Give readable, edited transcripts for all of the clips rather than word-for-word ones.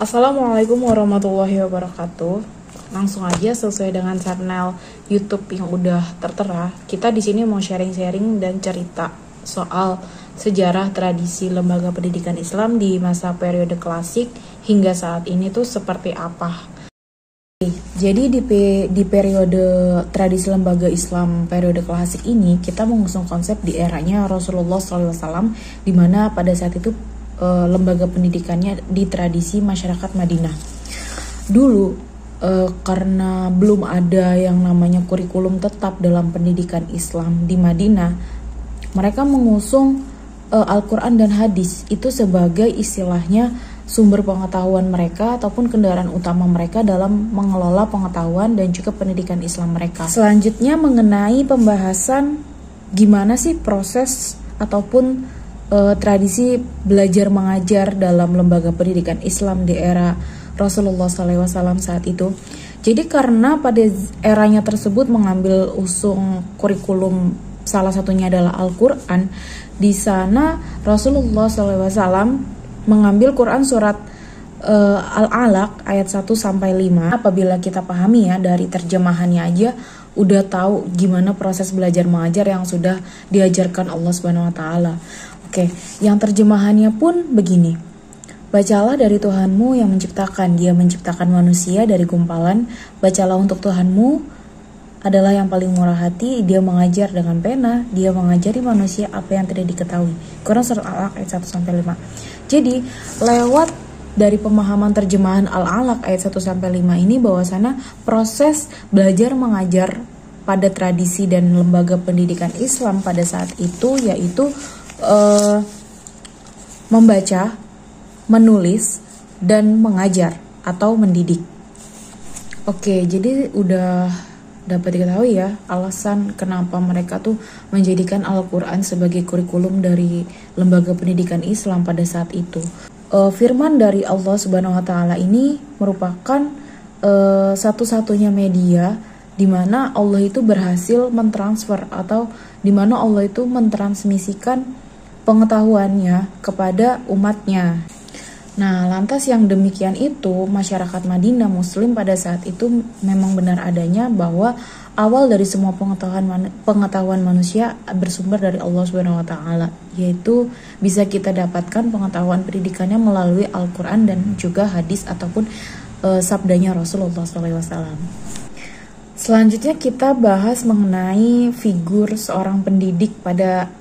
Assalamualaikum warahmatullahi wabarakatuh. Langsung aja sesuai dengan channel YouTube yang udah tertera, kita di sini mau sharing-sharing dan cerita soal sejarah tradisi lembaga pendidikan Islam di masa periode klasik hingga saat ini tuh seperti apa. Jadi di periode tradisi lembaga Islam periode klasik ini kita mengusung konsep di eranya Rasulullah SAW, di mana pada saat itu lembaga pendidikannya di tradisi masyarakat Madinah. Dulu karena belum ada yang namanya kurikulum tetap dalam pendidikan Islam di Madinah, mereka mengusung Al-Quran dan hadis itu sebagai istilahnya sumber pengetahuan mereka ataupun kendaraan utama mereka dalam mengelola pengetahuan dan juga pendidikan Islam mereka. Selanjutnya mengenai pembahasan gimana sih proses ataupun tradisi belajar mengajar dalam lembaga pendidikan Islam di era Rasulullah SAW saat itu. Jadi karena pada eranya tersebut mengambil usung kurikulum, salah satunya adalah Al-Quran, di sana Rasulullah SAW mengambil Quran surat Al-Alaq ayat 1-5. Apabila kita pahami ya dari terjemahannya aja udah tahu gimana proses belajar mengajar yang sudah diajarkan Allah Subhanahu wa taala. Oke, yang terjemahannya pun begini. Bacalah dari Tuhanmu yang menciptakan. Dia menciptakan manusia dari gumpalan. Bacalah untuk Tuhanmu adalah yang paling murah hati. Dia mengajar dengan pena. Dia mengajari manusia apa yang tidak diketahui. Quran surat Al-Alaq ayat 1-5. Jadi, lewat dari pemahaman terjemahan Al-Alaq ayat 1-5 ini bahwasanya proses belajar mengajar pada tradisi dan lembaga pendidikan Islam pada saat itu yaitu membaca, menulis, dan mengajar atau mendidik. Oke, jadi udah dapat diketahui ya alasan kenapa mereka tuh menjadikan Al-Quran sebagai kurikulum dari lembaga pendidikan Islam pada saat itu. Firman dari Allah Subhanahu wa taala ini merupakan satu-satunya media di mana Allah itu berhasil mentransfer atau di mana Allah itu mentransmisikan pengetahuannya kepada umatnya. Nah, lantas yang demikian itu masyarakat Madinah Muslim pada saat itu memang benar adanya bahwa awal dari semua pengetahuan manusia bersumber dari Allah Subhanahu wa taala, yaitu bisa kita dapatkan pengetahuan pendidikannya melalui Al-Qur'an dan juga hadis ataupun sabdanya Rasulullah SAW. Selanjutnya kita bahas mengenai figur seorang pendidik pada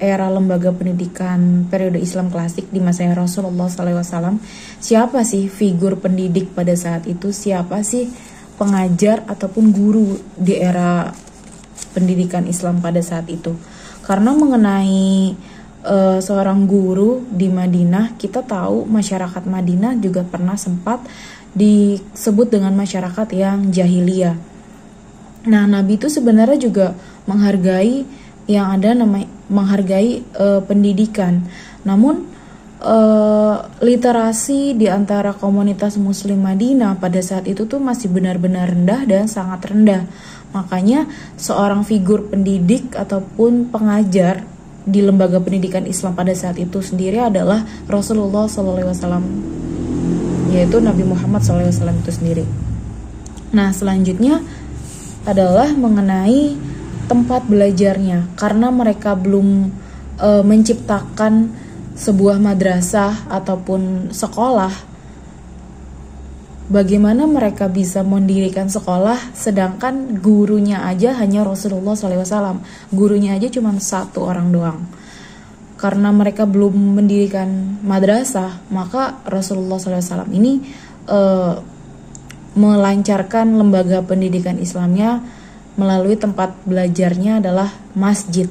era lembaga pendidikan periode Islam klasik di masa Rasulullah SAW. Siapa sih figur pendidik pada saat itu? Siapa sih pengajar ataupun guru di era pendidikan Islam pada saat itu? Karena mengenai seorang guru di Madinah, kita tahu masyarakat Madinah juga pernah sempat disebut dengan masyarakat yang jahiliyah. Nah, Nabi itu sebenarnya juga menghargai yang ada menghargai pendidikan. Namun literasi di antara komunitas muslim Madinah pada saat itu tuh masih benar-benar rendah dan sangat rendah. Makanya seorang figur pendidik ataupun pengajar di lembaga pendidikan Islam pada saat itu sendiri adalah Rasulullah SAW, yaitu Nabi Muhammad SAW itu sendiri. Nah, selanjutnya adalah mengenai tempat belajarnya, karena mereka belum menciptakan sebuah madrasah ataupun sekolah. Bagaimana mereka bisa mendirikan sekolah sedangkan gurunya aja hanya Rasulullah SAW, gurunya aja cuma satu orang doang. Karena mereka belum mendirikan madrasah, maka Rasulullah SAW ini melancarkan lembaga pendidikan Islamnya melalui tempat belajarnya adalah masjid,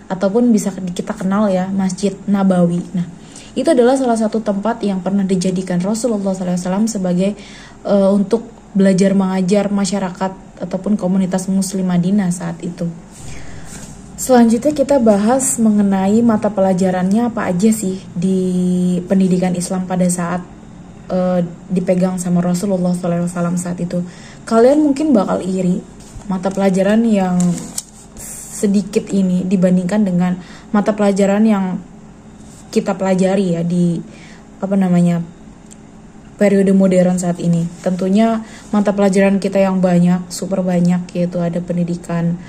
ataupun bisa kita kenal ya Masjid Nabawi. Nah, itu adalah salah satu tempat yang pernah dijadikan Rasulullah SAW sebagai untuk belajar mengajar masyarakat ataupun komunitas muslim Madinah saat itu. Selanjutnya kita bahas mengenai mata pelajarannya apa aja sih di pendidikan Islam pada saat dipegang sama Rasulullah SAW saat itu. Kalian mungkin bakal iri mata pelajaran yang sedikit ini dibandingkan dengan mata pelajaran yang kita pelajari ya di periode modern saat ini. Tentunya mata pelajaran kita yang banyak, super banyak, yaitu ada pendidikan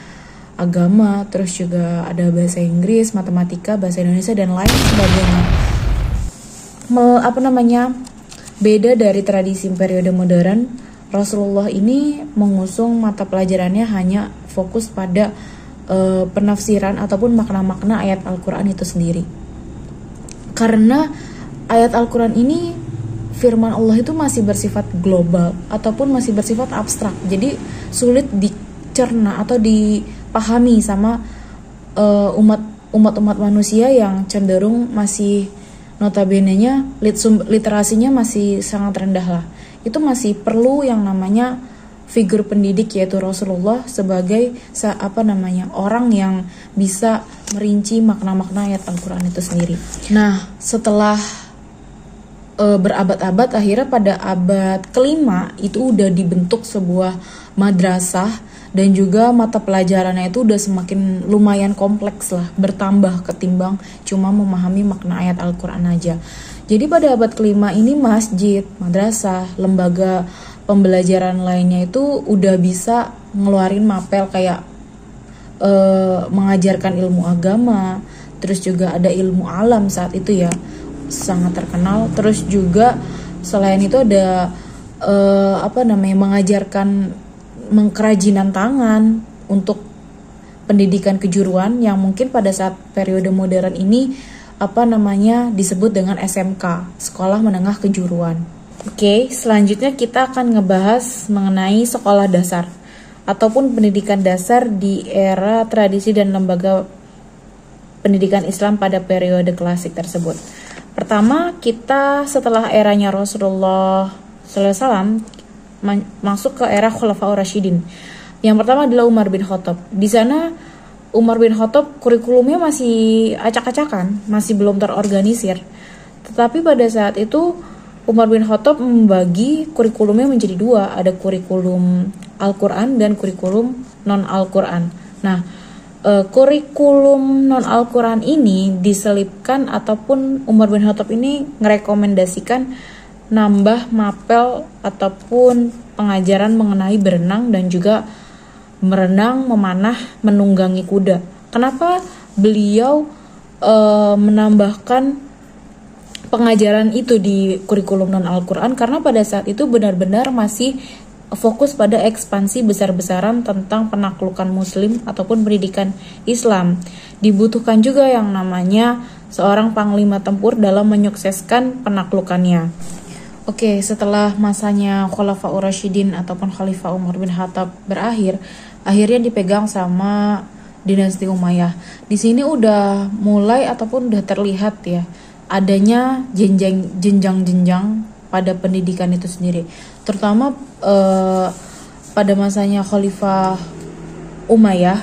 agama, terus juga ada bahasa Inggris, matematika, bahasa Indonesia, dan lain sebagainya. Beda dari tradisi periode modern, Rasulullah ini mengusung mata pelajarannya hanya fokus pada penafsiran ataupun makna-makna ayat Al-Quran itu sendiri. Karena ayat Al-Quran ini firman Allah itu masih bersifat global ataupun masih bersifat abstrak, jadi sulit dicerna atau dipahami sama umat manusia yang cenderung masih notabene-nya literasinya masih sangat rendah lah. Itu masih perlu yang namanya figur pendidik, yaitu Rasulullah sebagai orang yang bisa merinci makna-makna ayat Al-Quran itu sendiri. Nah, setelah berabad-abad, akhirnya pada abad kelima itu udah dibentuk sebuah madrasah, dan juga mata pelajarannya itu udah semakin lumayan kompleks lah, bertambah ketimbang cuma memahami makna ayat Al-Quran aja. Jadi pada abad kelima ini masjid, madrasah, lembaga pembelajaran lainnya itu udah bisa ngeluarin mapel kayak mengajarkan ilmu agama, terus juga ada ilmu alam saat itu ya, sangat terkenal. Terus juga selain itu ada mengajarkan kerajinan tangan untuk pendidikan kejuruan yang mungkin pada saat periode modern ini disebut dengan SMK, Sekolah Menengah Kejuruan. Oke, selanjutnya kita akan ngebahas mengenai sekolah dasar ataupun pendidikan dasar di era tradisi dan lembaga pendidikan Islam pada periode klasik tersebut. Pertama, kita setelah eranya Rasulullah SAW masuk ke era Khulafaur Rasyidin. Yang pertama adalah Umar bin Khattab. Di sana Umar bin Khattab kurikulumnya masih acak-acakan, masih belum terorganisir. Tetapi pada saat itu Umar bin Khattab membagi kurikulumnya menjadi dua, ada kurikulum Al-Quran dan kurikulum non-Al-Quran. Nah, kurikulum non-Al-Quran ini diselipkan ataupun Umar bin Khattab ini merekomendasikan nambah mapel ataupun pengajaran mengenai berenang dan juga merenang, memanah, menunggangi kuda. Kenapa beliau menambahkan pengajaran itu di kurikulum non-Al-Quran? Karena pada saat itu benar-benar masih fokus pada ekspansi besar-besaran tentang penaklukan muslim ataupun pendidikan Islam. Dibutuhkan juga yang namanya seorang panglima tempur dalam menyukseskan penaklukannya. Oke, setelah masanya Khulafaur Rasyidin ataupun Khalifah Umar bin Khattab berakhir, akhirnya dipegang sama dinasti Umayyah. Di sini udah mulai ataupun udah terlihat ya adanya jenjang-jenjang pada pendidikan itu sendiri, terutama pada masanya Khalifah Umayyah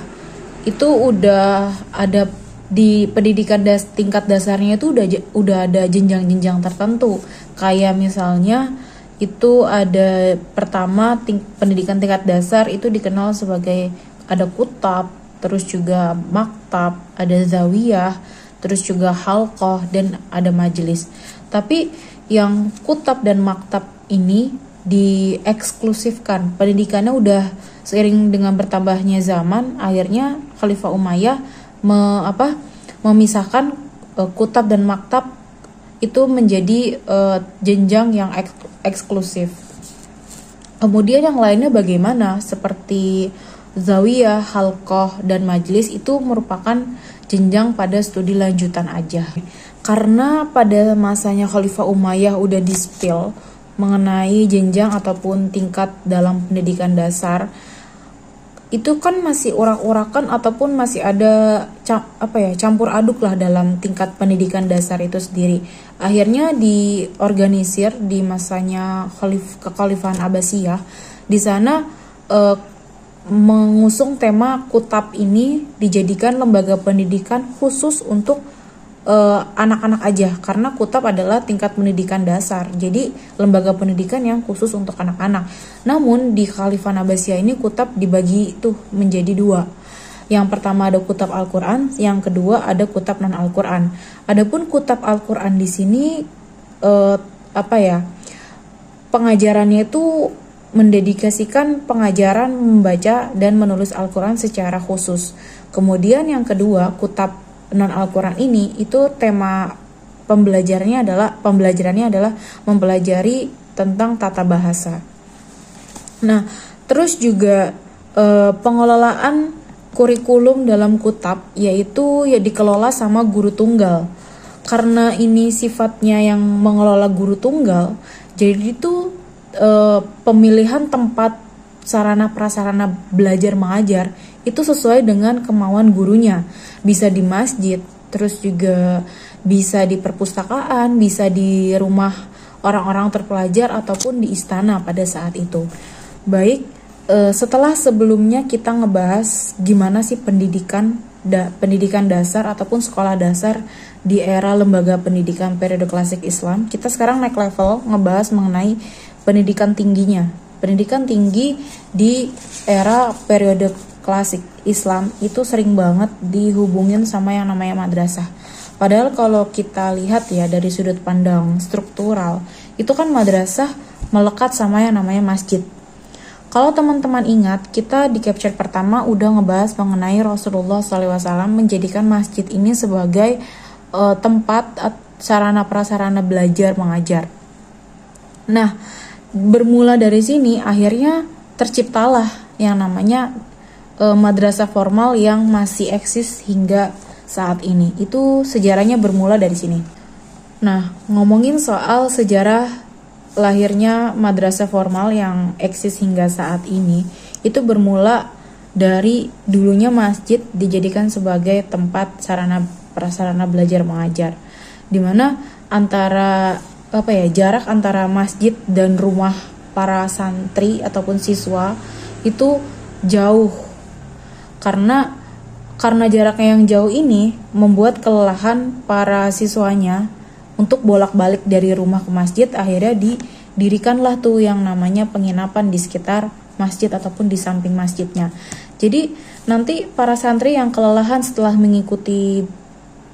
itu udah ada di pendidikan tingkat dasarnya itu udah ada jenjang-jenjang tertentu. Kayak misalnya itu ada pertama pendidikan tingkat dasar itu dikenal sebagai ada kutab, terus juga maktab, ada zawiyah, terus juga halqah, dan ada majelis. Tapi yang kutab dan maktab ini dieksklusifkan. Pendidikannya udah seiring dengan bertambahnya zaman, akhirnya Khalifah Umayyah memisahkan kutab dan maktab itu menjadi jenjang yang eksklusif. Kemudian yang lainnya bagaimana? Seperti zawiyah, halqah, dan majelis itu merupakan jenjang pada studi lanjutan aja. Karena pada masanya Khalifah Umayyah udah di-spill mengenai jenjang ataupun tingkat dalam pendidikan dasar, itu kan masih urak-urakan ataupun masih ada campur aduk lah dalam tingkat pendidikan dasar itu sendiri. Akhirnya diorganisir di masanya Kekhalifahan Abbasiyah. Di sana mengusung tema kutab ini dijadikan lembaga pendidikan khusus untuk anak-anak aja, karena kutab adalah tingkat pendidikan dasar, jadi lembaga pendidikan yang khusus untuk anak-anak. Namun di Kekhalifahan Abbasiyah ini kutab dibagi tuh menjadi dua. Yang pertama ada kutab Al-Quran, yang kedua ada kutab non Al-Quran. Adapun kutab Al-Quran di sini pengajarannya itu mendedikasikan pengajaran membaca dan menulis Al-Quran secara khusus. Kemudian yang kedua, kutab non Al-Quran ini itu tema pembelajarannya adalah mempelajari tentang tata bahasa. Nah, terus juga pengelolaan kurikulum dalam kutab yaitu ya dikelola sama guru tunggal. Karena ini sifatnya yang mengelola guru tunggal, jadi itu pemilihan tempat sarana prasarana belajar mengajar itu sesuai dengan kemauan gurunya. Bisa di masjid, terus juga bisa di perpustakaan, bisa di rumah orang-orang terpelajar ataupun di istana pada saat itu. Baik, setelah sebelumnya kita ngebahas gimana sih pendidikan dasar ataupun sekolah dasar di era lembaga pendidikan periode klasik Islam, kita sekarang naik level ngebahas mengenai pendidikan tingginya. Pendidikan tinggi di era periode klasik Islam itu sering banget dihubungin sama yang namanya madrasah. Padahal kalau kita lihat ya dari sudut pandang struktural, itu kan madrasah melekat sama yang namanya masjid. Kalau teman-teman ingat, kita di capture pertama udah ngebahas mengenai Rasulullah SAW menjadikan masjid ini sebagai tempat sarana prasarana belajar mengajar. Nah, bermula dari sini akhirnya terciptalah yang namanya madrasah formal yang masih eksis hingga saat ini. Itu sejarahnya bermula dari sini. Nah, ngomongin soal sejarah lahirnya madrasah formal yang eksis hingga saat ini, itu bermula dari dulunya masjid dijadikan sebagai tempat sarana prasarana belajar mengajar, dimana jarak antara masjid dan rumah para santri ataupun siswa itu jauh, karena jaraknya yang jauh ini membuat kelelahan para siswanya untuk bolak-balik dari rumah ke masjid. Akhirnya didirikanlah tuh yang namanya penginapan di sekitar masjid ataupun di samping masjidnya. Jadi nanti para santri yang kelelahan setelah mengikuti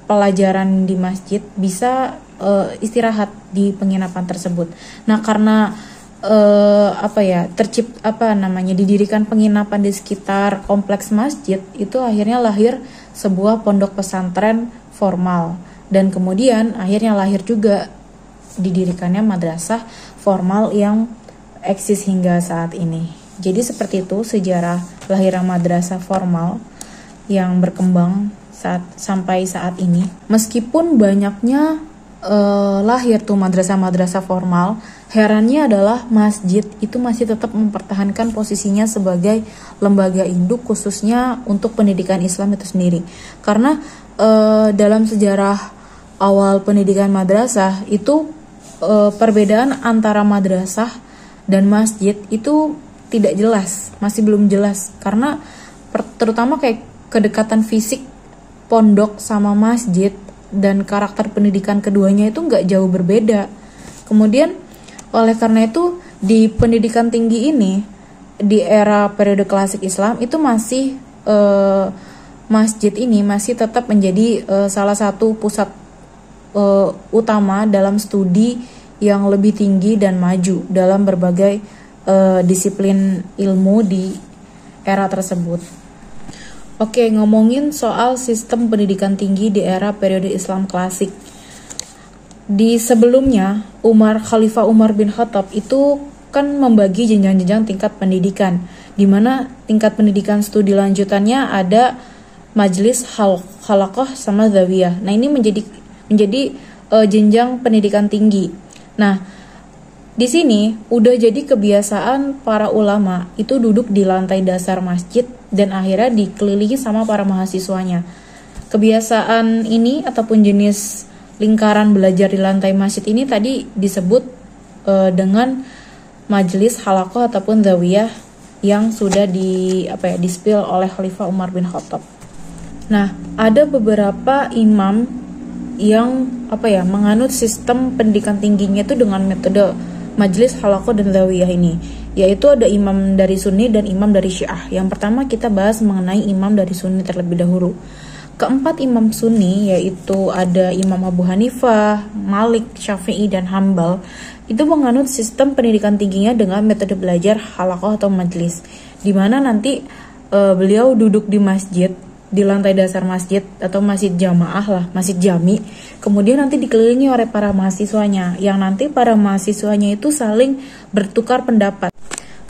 pelajaran di masjid bisa istirahat di penginapan tersebut. Nah, karena didirikan penginapan di sekitar kompleks masjid, itu akhirnya lahir sebuah pondok pesantren formal. Dan kemudian akhirnya lahir juga didirikannya madrasah formal yang eksis hingga saat ini. Jadi seperti itu sejarah lahirnya madrasah formal yang berkembang sampai saat ini. Meskipun banyaknya lahir tuh madrasah-madrasah formal, herannya adalah masjid itu masih tetap mempertahankan posisinya sebagai lembaga induk khususnya untuk pendidikan Islam itu sendiri. Karena dalam sejarah awal pendidikan madrasah itu perbedaan antara madrasah dan masjid itu tidak jelas, masih belum jelas, karena terutama kayak kedekatan fisik pondok sama masjid dan karakter pendidikan keduanya itu nggak jauh berbeda. Kemudian oleh karena itu di pendidikan tinggi ini di era periode klasik Islam itu masih masjid ini masih tetap menjadi salah satu pusat utama dalam studi yang lebih tinggi dan maju dalam berbagai disiplin ilmu di era tersebut. Oke, ngomongin soal sistem pendidikan tinggi di era periode Islam klasik. Di sebelumnya, Khalifah Umar bin Khattab itu kan membagi jenjang-jenjang tingkat pendidikan, di mana tingkat pendidikan studi lanjutannya ada majelis halaqah sama zawiyah. Nah, ini menjadi jenjang pendidikan tinggi. Nah, di sini udah jadi kebiasaan para ulama itu duduk di lantai dasar masjid dan akhirnya dikelilingi sama para mahasiswanya. Kebiasaan ini ataupun jenis lingkaran belajar di lantai masjid ini tadi disebut dengan majelis halaqah ataupun zawiyah yang sudah di-spill oleh Khalifah Umar bin Khattab. Nah, ada beberapa imam yang menganut sistem pendidikan tingginya itu dengan metode majelis halaqah dan zawiyah ini, yaitu ada imam dari Sunni dan imam dari Syiah. Yang pertama kita bahas mengenai imam dari Sunni terlebih dahulu. keempat imam Sunni, yaitu ada Imam Abu Hanifah, Malik, Syafi'i, dan Hambal, itu menganut sistem pendidikan tingginya dengan metode belajar halaqah atau majlis, di mana nanti beliau duduk di masjid, di lantai dasar masjid atau masjid jamaah lah, masjid jami. Kemudian nanti dikelilingi oleh para mahasiswanya, yang nanti para mahasiswanya itu saling bertukar pendapat.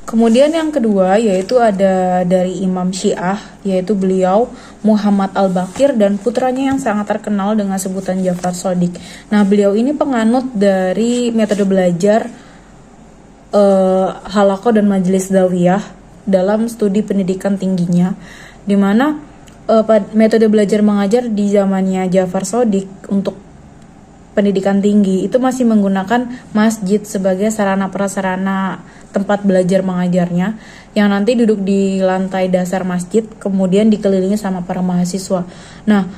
Kemudian yang kedua yaitu ada dari Imam Syiah, yaitu beliau Muhammad Al-Baqir dan putranya yang sangat terkenal dengan sebutan Ja'far Shadiq. Nah, beliau ini penganut dari metode belajar halaqah dan majelis dawiyah dalam studi pendidikan tingginya, di mana metode belajar mengajar di zamannya Ja'far Shadiq untuk pendidikan tinggi itu masih menggunakan masjid sebagai sarana prasarana tempat belajar mengajarnya, yang nanti duduk di lantai dasar masjid kemudian dikelilingi sama para mahasiswa. Nah,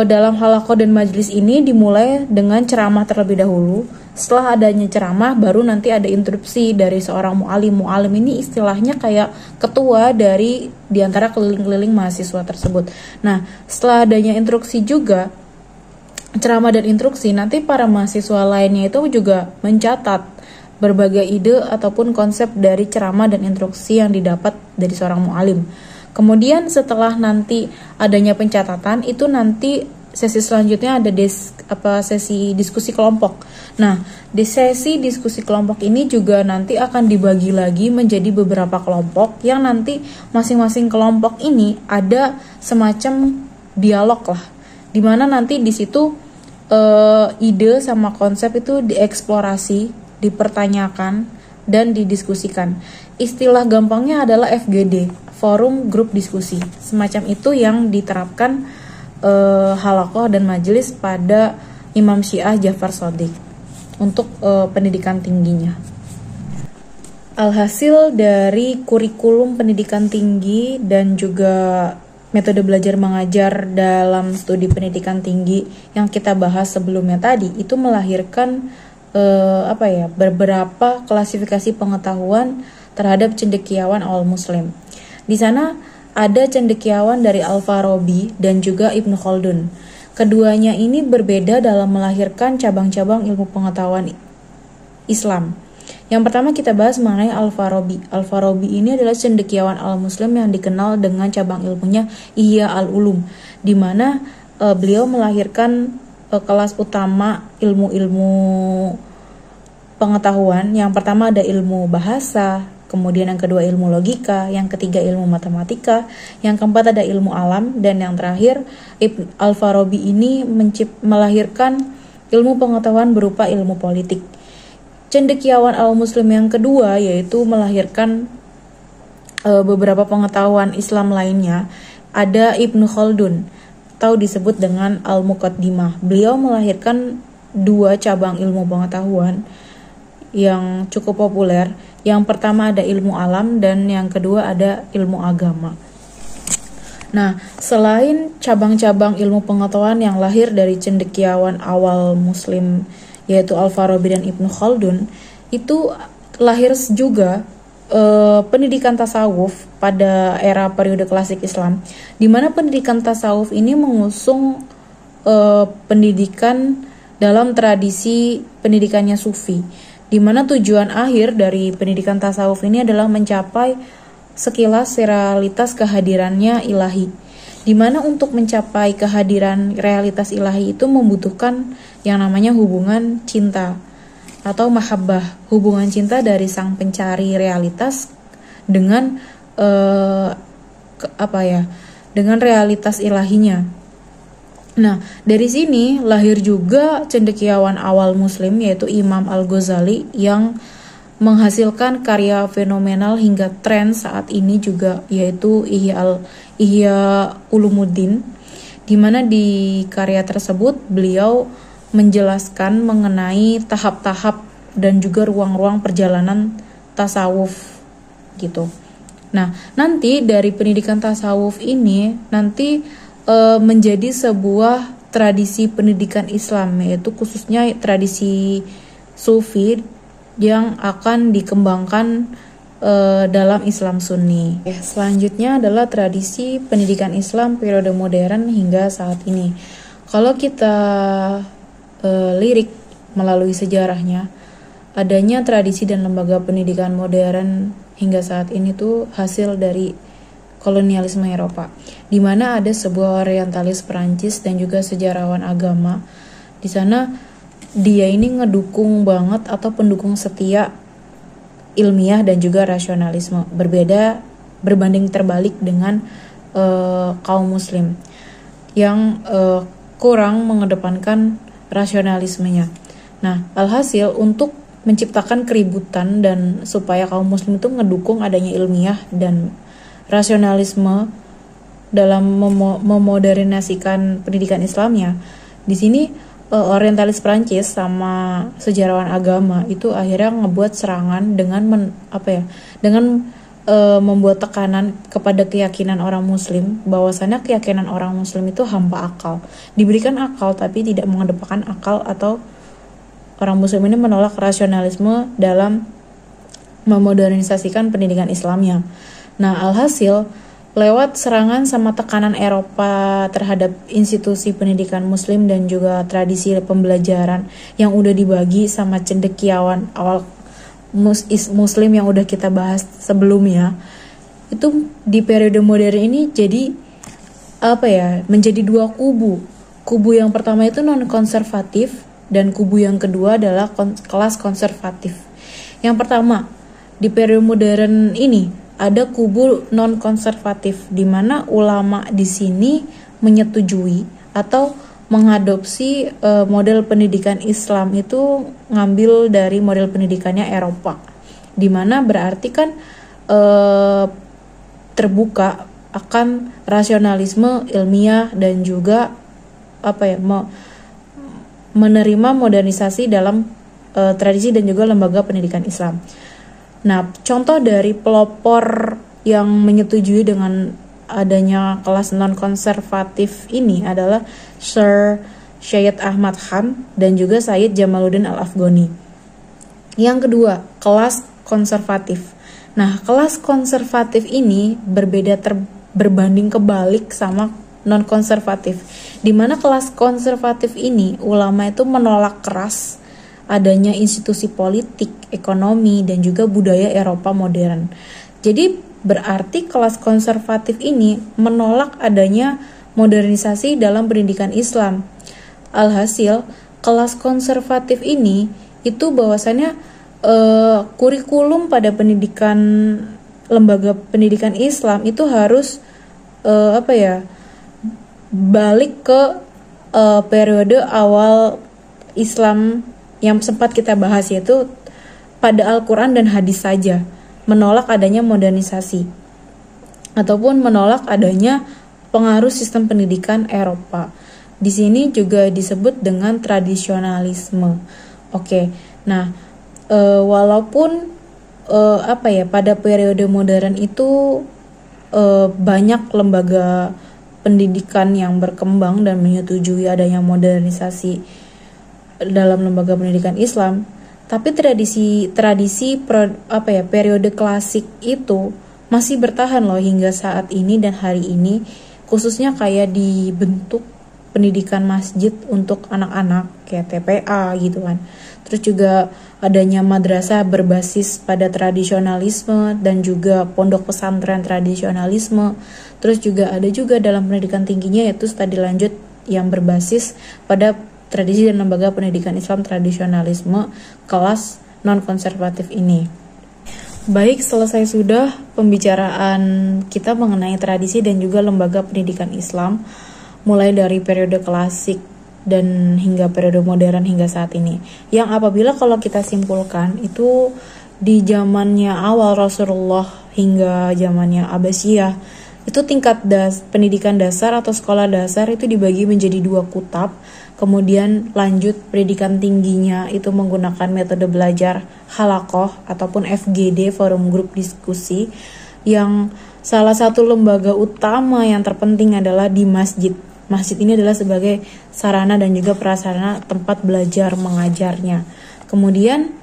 dalam halaqah dan majelis ini dimulai dengan ceramah terlebih dahulu. Setelah adanya ceramah baru nanti ada instruksi dari seorang mu'alim. Mu'alim ini istilahnya kayak ketua dari diantara keliling-keliling mahasiswa tersebut. Nah, setelah adanya instruksi juga, ceramah dan instruksi, nanti para mahasiswa lainnya itu juga mencatat berbagai ide ataupun konsep dari ceramah dan instruksi yang didapat dari seorang mu'alim. Kemudian setelah nanti adanya pencatatan, itu nanti sesi selanjutnya ada sesi diskusi kelompok. Nah, di sesi diskusi kelompok ini juga nanti akan dibagi lagi menjadi beberapa kelompok, yang nanti masing-masing kelompok ini ada semacam dialog lah, dimana nanti di situ ide sama konsep itu dieksplorasi, dipertanyakan, dan didiskusikan. Istilah gampangnya adalah FGD, forum grup diskusi. Semacam itu yang diterapkan halaqah dan majelis pada Imam Syiah Ja'far Shadiq untuk pendidikan tingginya. Alhasil dari kurikulum pendidikan tinggi dan juga metode belajar mengajar dalam studi pendidikan tinggi yang kita bahas sebelumnya tadi, itu melahirkan beberapa klasifikasi pengetahuan terhadap cendekiawan awal Muslim. Di sana ada cendekiawan dari Al-Farabi dan juga Ibnu Khaldun. Keduanya ini berbeda dalam melahirkan cabang-cabang ilmu pengetahuan Islam. Yang pertama kita bahas mengenai Al-Farabi. Al-Farabi ini adalah cendekiawan al-Muslim yang dikenal dengan cabang ilmunya Ihya al-Ulum, di mana beliau melahirkan kelas utama ilmu-ilmu pengetahuan. Yang pertama ada ilmu bahasa, kemudian yang kedua ilmu logika, yang ketiga ilmu matematika, yang keempat ada ilmu alam, dan yang terakhir Al-Farabi ini melahirkan ilmu pengetahuan berupa ilmu politik. Cendekiawan al-Muslim yang kedua yaitu melahirkan beberapa pengetahuan Islam lainnya. Ada Ibnu Khaldun, atau disebut dengan Al-Muqaddimah. Beliau melahirkan dua cabang ilmu pengetahuan yang cukup populer. Yang pertama ada ilmu alam dan yang kedua ada ilmu agama. Nah, selain cabang-cabang ilmu pengetahuan yang lahir dari cendekiawan awal Muslim yaitu Al-Farabi dan Ibnu Khaldun, itu lahir juga pendidikan tasawuf pada era periode klasik Islam, di mana pendidikan tasawuf ini mengusung pendidikan dalam tradisi pendidikannya Sufi, di mana tujuan akhir dari pendidikan tasawuf ini adalah mencapai sekilas realitas kehadirannya ilahi, di mana untuk mencapai kehadiran realitas ilahi itu membutuhkan yang namanya hubungan cinta atau mahabbah, hubungan cinta dari sang pencari realitas dengan dengan realitas ilahinya. Nah, dari sini lahir juga cendekiawan awal Muslim yaitu Imam Al-Ghazali yang menghasilkan karya fenomenal hingga tren saat ini juga, yaitu Ihya Ulumuddin, di mana di karya tersebut beliau menjelaskan mengenai tahap-tahap dan juga ruang-ruang perjalanan tasawuf gitu. Nah, nanti dari pendidikan tasawuf ini nanti menjadi sebuah tradisi pendidikan Islam, yaitu khususnya tradisi Sufi yang akan dikembangkan dalam Islam Sunni. Selanjutnya adalah tradisi pendidikan Islam periode modern hingga saat ini. Kalau kita lirik melalui sejarahnya, adanya tradisi dan lembaga pendidikan modern hingga saat ini tuh hasil dari kolonialisme Eropa, di mana ada sebuah orientalis Perancis dan juga sejarawan agama. Di sana dia ini ngedukung banget atau pendukung setia ilmiah dan juga rasionalisme, berbanding terbalik dengan kaum muslim yang kurang mengedepankan rasionalismenya. Nah, alhasil untuk menciptakan keributan dan supaya kaum muslim itu ngedukung adanya ilmiah dan rasionalisme dalam memodernisikan pendidikan Islamnya. Di sini orientalis Prancis sama sejarawan agama itu akhirnya ngebuat serangan dengan membuat tekanan kepada keyakinan orang muslim, bahwasannya keyakinan orang muslim itu hampa akal, diberikan akal tapi tidak mengedepankan akal, atau orang muslim ini menolak rasionalisme dalam memodernisasikan pendidikan Islamnya. Nah, alhasil lewat serangan sama tekanan Eropa terhadap institusi pendidikan muslim dan juga tradisi pembelajaran yang udah dibagi sama cendekiawan awal muslim yang udah kita bahas sebelumnya, itu di periode modern ini jadi menjadi dua kubu. Kubu yang pertama itu non konservatif dan kubu yang kedua adalah kelas konservatif. Yang pertama, di periode modern ini ada kubu non konservatif, di mana ulama di sini menyetujui atau mengadopsi model pendidikan Islam itu ngambil dari model pendidikannya Eropa, di mana berarti kan terbuka akan rasionalisme ilmiah dan juga menerima modernisasi dalam tradisi dan juga lembaga pendidikan Islam. Nah, contoh dari pelopor yang menyetujui dengan adanya kelas non-konservatif ini adalah Sir Syed Ahmad Khan dan juga Sayyid Jamaluddin Al-Afghani. Yang kedua, kelas konservatif. Nah, kelas konservatif ini berbanding kebalik sama non-konservatif, di mana kelas konservatif ini ulama itu menolak keras adanya institusi politik, ekonomi, dan juga budaya Eropa modern. Jadi berarti kelas konservatif ini menolak adanya modernisasi dalam pendidikan Islam. Alhasil, kelas konservatif ini itu bahwasannya kurikulum pada pendidikan lembaga pendidikan Islam itu harus balik ke periode awal Islam yang sempat kita bahas, yaitu pada Al-Quran dan hadis saja, menolak adanya modernisasi ataupun menolak adanya pengaruh sistem pendidikan Eropa. Di sini juga disebut dengan tradisionalisme. Oke, nah walaupun pada periode modern itu banyak lembaga pendidikan yang berkembang dan menyetujui adanya modernisasi dalam lembaga pendidikan Islam, tapi periode klasik itu masih bertahan loh hingga saat ini dan hari ini, khususnya kayak di bentuk pendidikan masjid untuk anak-anak kayak TPA gitu kan. Terus juga adanya madrasah berbasis pada tradisionalisme dan juga pondok pesantren tradisionalisme. Terus juga ada juga dalam pendidikan tingginya yaitu studi lanjut yang berbasis pada tradisi dan lembaga pendidikan Islam tradisionalisme kelas non-konservatif ini. Baik, selesai sudah pembicaraan kita mengenai tradisi dan juga lembaga pendidikan Islam, mulai dari periode klasik dan hingga periode modern hingga saat ini. Yang apabila kalau kita simpulkan itu di zamannya awal Rasulullah hingga zamannya Abbasiyah, itu tingkat pendidikan dasar atau sekolah dasar itu dibagi menjadi 2 kutab. Kemudian lanjut pendidikan tingginya itu menggunakan metode belajar halakoh ataupun FGD, forum grup diskusi, yang salah satu lembaga utama yang terpenting adalah di masjid. Masjid ini adalah sebagai sarana dan juga prasarana tempat belajar mengajarnya. Kemudian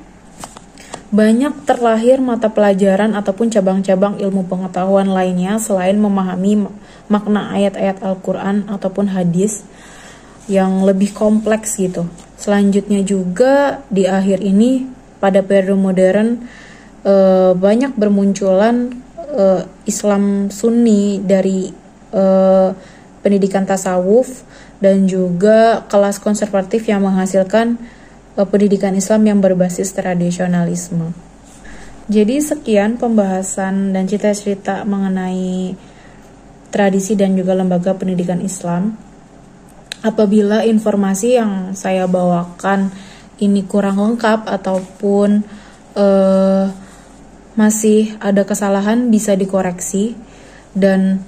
Banyak terlahir mata pelajaran ataupun cabang-cabang ilmu pengetahuan lainnya selain memahami makna ayat-ayat Al-Quran ataupun hadis yang lebih kompleks gitu. Selanjutnya juga di akhir ini pada periode modern banyak bermunculan Islam Sunni dari pendidikan tasawuf dan juga kelas konservatif yang menghasilkan pendidikan Islam yang berbasis tradisionalisme. Jadi sekian pembahasan dan cerita-cerita mengenai tradisi dan juga lembaga pendidikan Islam. Apabila informasi yang saya bawakan ini kurang lengkap ataupun masih ada kesalahan, bisa dikoreksi. Dan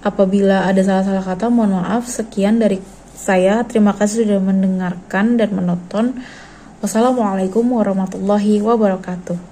apabila ada salah-salah kata, mohon maaf. Sekian dari saya. Terima kasih sudah mendengarkan dan menonton. Wassalamualaikum warahmatullahi wabarakatuh.